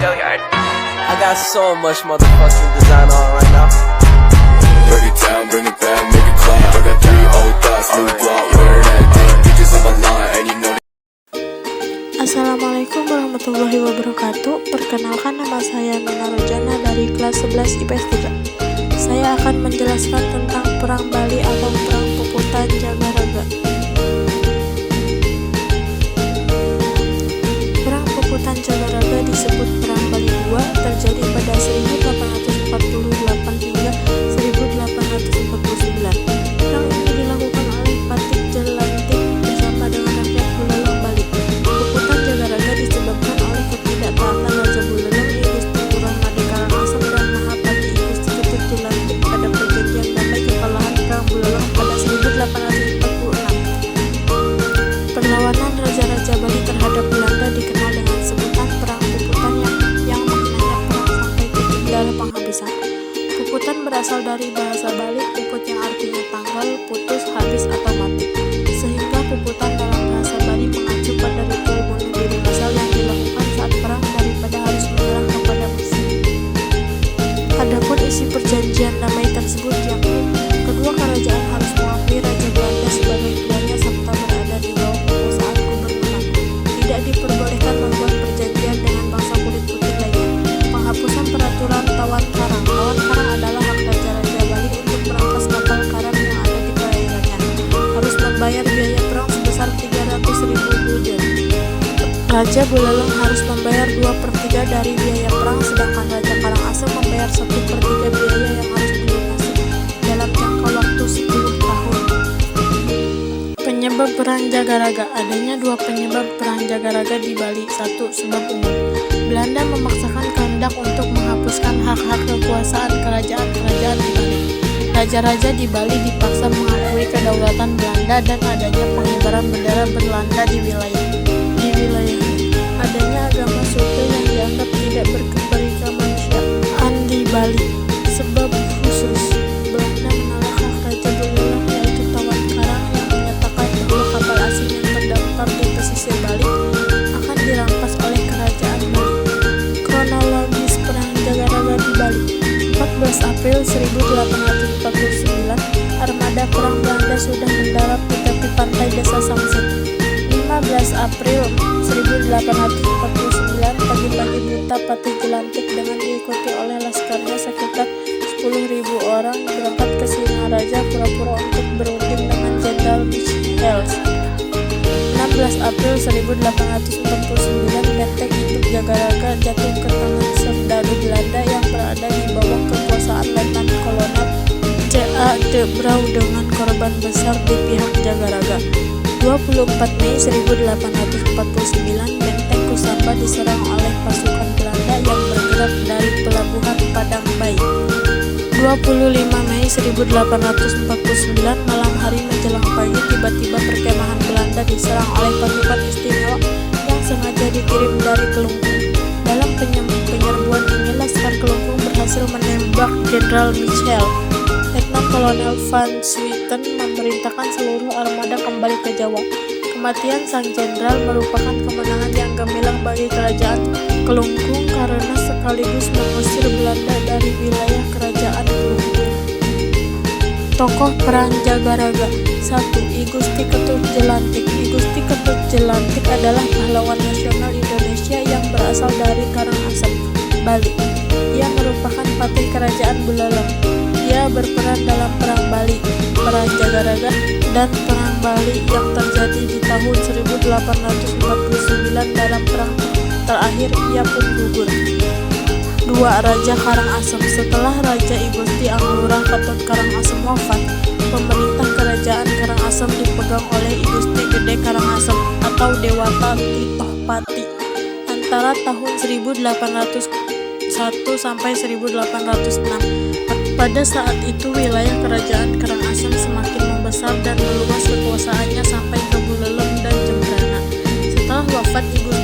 I got so much motherfucking design on right now. Break it down, bring it back, make it clap. I got 3 old thoughts, new block, wear that thing. Bitches on my line, and you know. Assalamualaikum warahmatullahi wabarakatuh. Perkenalkan, nama saya Mina Rojana dari kelas 11 IPS 3. Saya akan menjelaskan tentang Perang Bali atau Perang Puputan Jagaraga. Perang Puputan Jagaraga disebut Perang Bali II, terjadi pada 1848 hingga 1849. Perang ini dilakukan oleh Patih Jelantik bersama dengan rakyat Buleleng Bali. Puputan Jagaraga disebabkan oleh ketidaktaatan Raja Buleleng I Gusti Kurang-Made Karangasem dan Mahapati I Gusti Ketut Jelantik pada perjanjian damai kekalahan Perang Buleleng pada 1846. Perlawanan Raja-Raja Bali terhadap Belanda dikenal dengan sebutan Perang Puputan yang maknanya perang sampai titik darah penghabisan. Puputan berasal dari bahasa Bali puput yang artinya tanggal, putus, habis atau mati. Sehingga puputan dalam bahasa Bali mengacu pada ritual bunuh diri massal yang dilakukan saat perang daripada harus menyerang kepada musuh. Adapun isi perjanjian damai tersebut yakni kedua kerajaan harus mengakui Raja Belanda sebagai tuannya serta berada di bawah kekuasaan gubernur. Tidak diperbolehkan membuat perjanjian dengan bangsa kulit putih lainnya. Penghapusan peraturan tawan karang. Tawan karang adalah hak Raja-Raja Bali untuk merampas kapal karam yang ada di perairannya. Harus membayar biaya perang sebesar 300.000 gulden. Raja Buleleng harus membayar 2/3 dari biaya perang, sedangkan Raja Karangasem membayar 1/3 biaya yang harus dilunasi dalam jangka waktu 10 tahun. Penyebab Perang Jagaraga. Adanya 2 penyebab Perang Jagaraga di Bali. 1. Sebab umum. Belanda memaksakan kehendak untuk menghapuskan hak-hak kekuasaan kerajaan-kerajaan di Bali. Raja-raja di Bali dipaksa mengakui kedaulatan Belanda dan adanya pengibaran bendera Belanda di wilayahnya. Adanya agama Sunda yang dianggap tidak berkeberikamanusiaan di Bali. Sebab khusus, Belanda menolak hak Raja Buleleng yaitu Tawan Karang yang menyatakan bahwa kapal asing yang terdaftar di pesisir Bali akan dirampas oleh kerajaan Bali. Kronologis Perang Jagaraga di Bali. 14 April 1849, armada perang Belanda sudah mendarat di tepi pantai Desa Samsat. 15 April 1849, pagi-pagi buta Patih Jelantik dengan diikuti oleh laskarnya sekitar 10.000 orang berangkat ke Singaraja pura-pura untuk berunding dengan Jenderal Michels. 16 April 1849, benteng induk Jagaraga jatuh ke tangan serdadu Belanda yang berada di bawah kekuasaan Letnan Kolonel C.A. de Brauw dengan korban besar di pihak Jagaraga. 24 Mei 1849, benteng Kusamba diserang oleh pasukan Belanda yang bergerak dari pelabuhan Padang Bayi. 25 Mei 1849, malam hari menjelang pagi, tiba-tiba perkemahan Belanda diserang oleh pasukan istimewa yang sengaja dikirim dari Kelungkung. Dalam penyerbuan ini, laskar Kelungkung berhasil menembak Jenderal Michel. Letnan Kolonel Van Swieten memerintahkan seluruh armada kembali ke Jawa. Kematian sang jenderal merupakan kemenangan yang gemilang bagi kerajaan Kelungkung karena sekaligus mengusir Belanda dari wilayah kerajaan Kelungkung. Tokoh Perang Jagaraga. 1. I Gusti Ketut Jelantik. I Gusti Ketut Jelantik adalah pahlawan nasional Indonesia yang berasal dari Karangasem, Bali. Ia merupakan patih kerajaan Buleleng. Ia berperan dalam Perang Bali, Perang Jagaraga, dan Perang Bali yang terjadi di tahun 1849. Dalam perang terakhir ia pun gugur. 2. Raja Karangasem. Setelah Raja I Gusti Anglurah Ketut Karangasem wafat, pemerintah kerajaan Karangasem dipegang oleh I Gusti Gede Karangasem atau Dewata Titohpati antara tahun 1801 sampai 1806. Pada saat itu wilayah kerajaan Karangasem semakin membesar dan meluas kekuasaannya sampai ke Buleleng dan Jembrana. Setelah wafat I Gusti